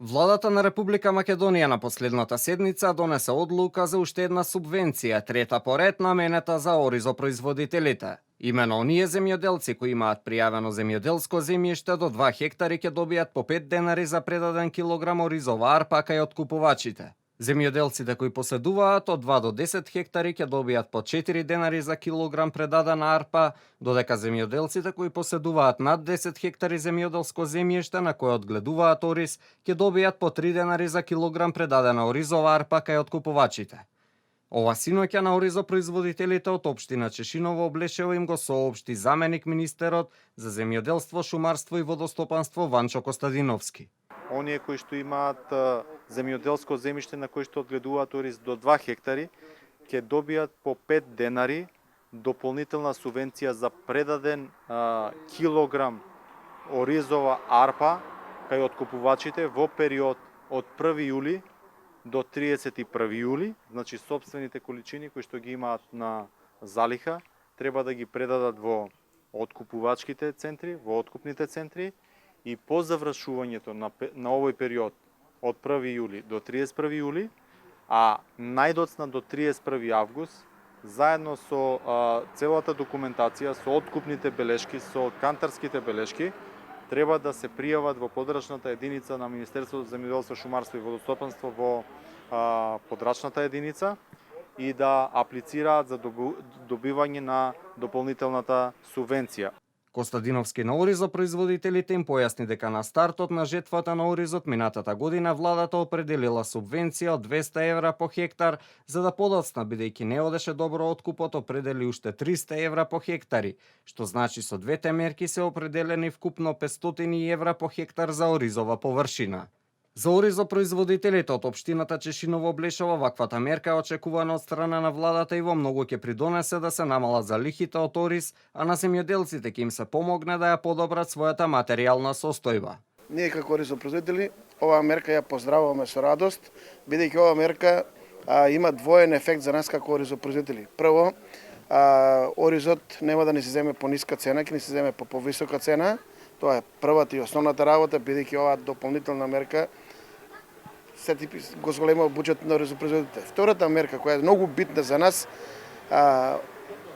Владата на Република Македонија на последната седница донесе одлука за уште една субвенција, трета поред наменета за оризопроизводителите. Имено оние земјоделци кои имаат пријавено земјоделско земјиште до 2 хектари ќе добијат по 5 денари за предаден килограм оризова арпа кај откупувачите. Земјоделците кои поседуваат од 2 до 10 хектари ќе добијат по 4 денари за килограм предадена арпа, додека земјоделците кои поседуваат над 10 хектари земјоделско земјиште на кое одгледуваат ориз ќе добијат по 3 денари за килограм предадена оризова арпа кај откупувачите. Ова синоќа на оризопроизводителите од општина Чешиново Облешево им го соопшти заменик министерот за земјоделство, шумарство и водостопанство Ванчо Костадиновски. Оние кои што имаат земјоделско земјиште на кои што одгледуваат ориз до 2 хектари ќе добијат по 5 денари дополнителна субвенција за предаден килограм оризова арпа кај откупувачите во период од 1 јули до 31 јули, значи сопствените количини кои што ги имаат на залиха треба да ги предадат во откупувачките центри, во откупните центри и по завршувањето на овој период од 1 јули до 31 јули, а најдоцна до 31 август, заедно со целата документација, со откупните белешки, со кантарските белешки, треба да се пријават во подрачната единица на Министерството за земјоделство, шумарство и водостопанство во подрачната единица и да аплицираат за добивање на дополнителната субвенција. Костадиновски на оризопроизводителите им појасни дека на стартот на жетвата на оризот минатата година владата определила субвенција од 200 евра по хектар, за да подоцна бидејќи не одеше добро откупот определи уште 300 евра по хектари, што значи со двете мерки се определени вкупно 500 евра по хектар за оризова површина. За оризопроизводителите од општината Чешиново Облешево ваквата мерка е очекувана од страна на владата и во многу ќе придонесе да се намалат залихите од ориз, а на земјоделците ќе им се помогне да ја подобрат својата материјална состојба. Ние како оризопроизводители оваа мерка ја поздравуваме со радост, бидејќи оваа мерка има двоен ефект за нас како оризопроизводители. Прво, оризот нема да ни се земе по ниска цена, ќе ни се земе по повисока цена. Тоа е првата и основната работа, бидејќи оваа дополнителна мерка се го зголемува буџетот на оризопроизводителите. Втората мерка која е многу битна за нас,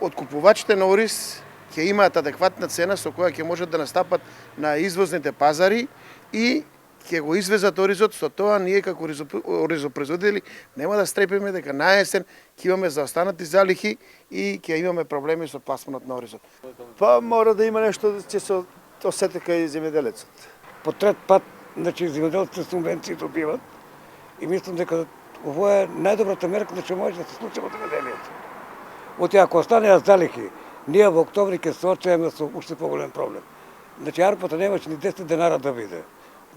откупувачите на ориз ќе имаат адекватна цена со која ќе можат да настапат на извозните пазари и ќе го извезат оризот, со тоа ние како оризопроизводители нема да стрепиме дека на есен ќе имаме заостанати залихи и ќе имаме проблеми со пласманот на оризот. Па мора да има нешто да ќе се осети кај земјоделецот. По трет пат, значи земјоделците субвенции добиват и мислам дека ова е најдобрата мерка што може да се случи во земјоделието. Оти ако останеат залихи, ние во октомври ќе се соочуваме со уште поголем проблем. Значи арпата немаше ни 10 денара да биде.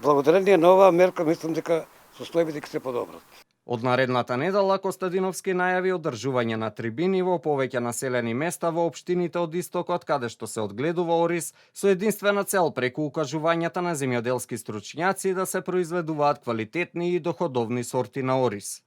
Благодарение на оваа мерка мислам дека состојбите ќе се подобрат. Од наредната недела Костадиновски најави одржување на трибини во повеќе населени места во општините од истокот каде што се одгледува ориз со единствена цел преку укажувањата на земјоделски стручњаци да се произведуваат квалитетни и доходовни сорти на ориз.